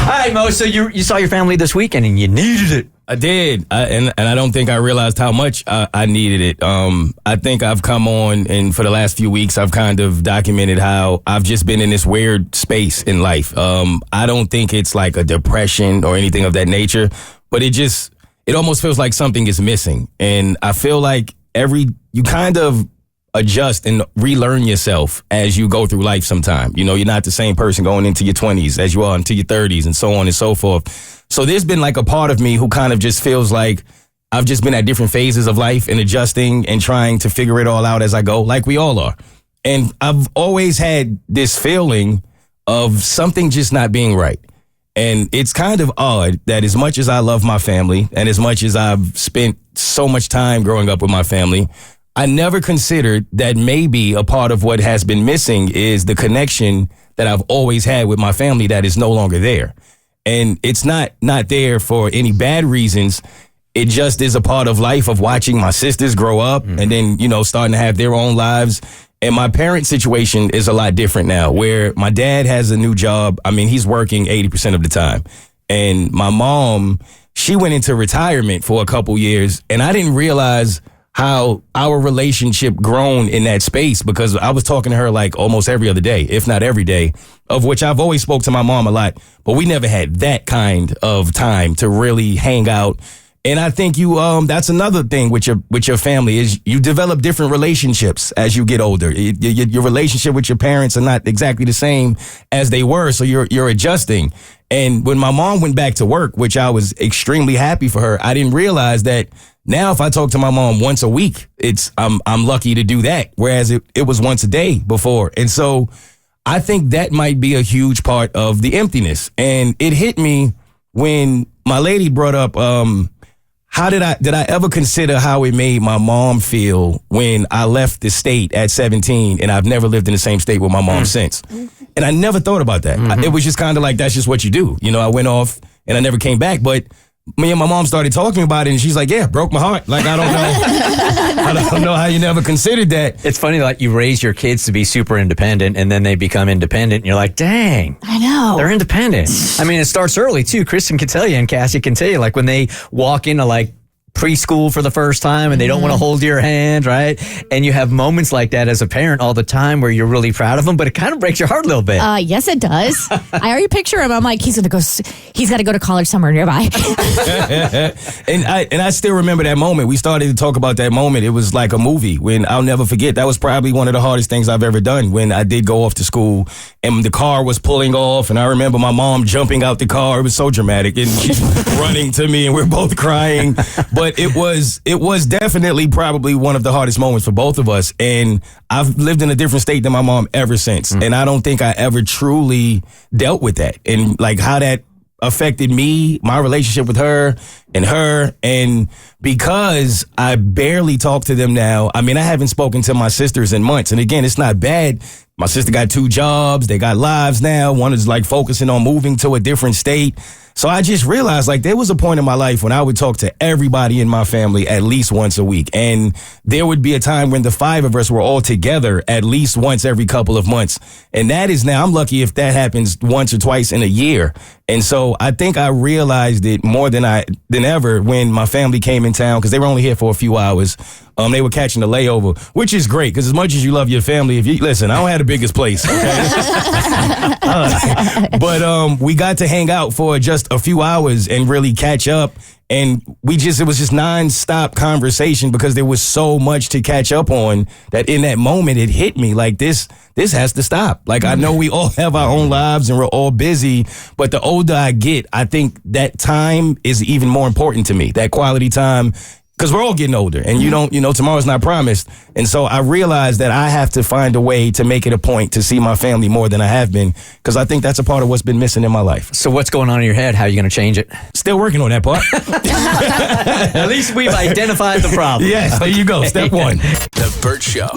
right, Mo, so you saw your family this weekend and you needed it. I did, and I don't think I realized how much I needed it. I think I've come on, and for the last few weeks, I've kind of documented how I've just been in this weird space in life. I don't think it's like a depression or anything of that nature, but it almost feels like something is missing. And I feel like you kind of adjust and relearn yourself as you go through life sometime. You know, you're not the same person going into your 20s as you are into your 30s and so on and so forth. So there's been like a part of me who kind of just feels like I've just been at different phases of life and adjusting and trying to figure it all out as I go, like we all are. And I've always had this feeling of something just not being right. And it's kind of odd that as much as I love my family and as much as I've spent so much time growing up with my family, I never considered that maybe a part of what has been missing is the connection that I've always had with my family that is no longer there. And it's not there for any bad reasons. It just is a part of life of watching my sisters grow up and then, starting to have their own lives. And my parents' situation is a lot different now, where my dad has a new job. I mean, he's working 80% of the time. And my mom, she went into retirement for a couple years, and I didn't realize how our relationship grown in that space, because I was talking to her like almost every other day, if not every day, of which I've always spoke to my mom a lot, but we never had that kind of time to really hang out. And I think that's another thing with your family is you develop different relationships as you get older. Your relationship with your parents are not exactly the same as they were, so you're adjusting. And when my mom went back to work, which I was extremely happy for her, I didn't realize that now if I talk to my mom once a week, I'm lucky to do that, whereas it was once a day before. And so I think that might be a huge part of the emptiness. And it hit me when my lady brought up did I ever consider how it made my mom feel when I left the state at 17 and I've never lived in the same state with my mom since. And I never thought about that. It was just kind of like, that's just what you do. I went off and I never came back, but me and my mom started talking about it and she's like, yeah, broke my heart. Like, I don't know. I don't know how you never considered that. It's funny, like you raise your kids to be super independent and then they become independent and you're like, dang. I know. They're independent. I mean, it starts early too. Kristen can tell you and Cassie can tell you, like when they walk into like preschool for the first time and they don't want to hold your hand, right? And you have moments like that as a parent all the time where you're really proud of them, but it kind of breaks your heart a little bit. Yes, it does. I already picture him. I'm like, he's got to go to college somewhere nearby. And I still remember that moment. We started to talk about that moment. It was like a movie when I'll never forget. That was probably one of the hardest things I've ever done when I did go off to school and the car was pulling off. And I remember my mom jumping out the car. It was so dramatic and she's running to me and we're both crying. But it was definitely probably one of the hardest moments for both of us. And I've lived in a different state than my mom ever since. And I don't think I ever truly dealt with that and like how that affected me, my relationship with her. And because I barely talk to them now, I mean, I haven't spoken to my sisters in months. And again, it's not bad. My sister got 2 jobs. They got lives now. One is like focusing on moving to a different state. So I just realized like there was a point in my life when I would talk to everybody in my family at least once a week. And there would be a time when the 5 of us were all together at least once every couple of months. And that is now, I'm lucky if that happens once or twice in a year. And so I think I realized it more than ever when my family came in town because they were only here for a few hours. They were catching a layover, which is great because as much as you love your family, if you listen, I don't have the biggest place, okay? But we got to hang out for just a few hours and really catch up. And it was just nonstop conversation because there was so much to catch up on that in that moment, it hit me like this has to stop. Like, I know we all have our own lives and we're all busy, but the older I get, I think that time is even more important to me, that quality time. Because we're all getting older and tomorrow's not promised. And so I realized that I have to find a way to make it a point to see my family more than I have been. Because I think that's a part of what's been missing in my life. So what's going on in your head? How are you going to change it? Still working on that part. At least we've identified the problem. Yes, there you go. Step 1. The Bert Show.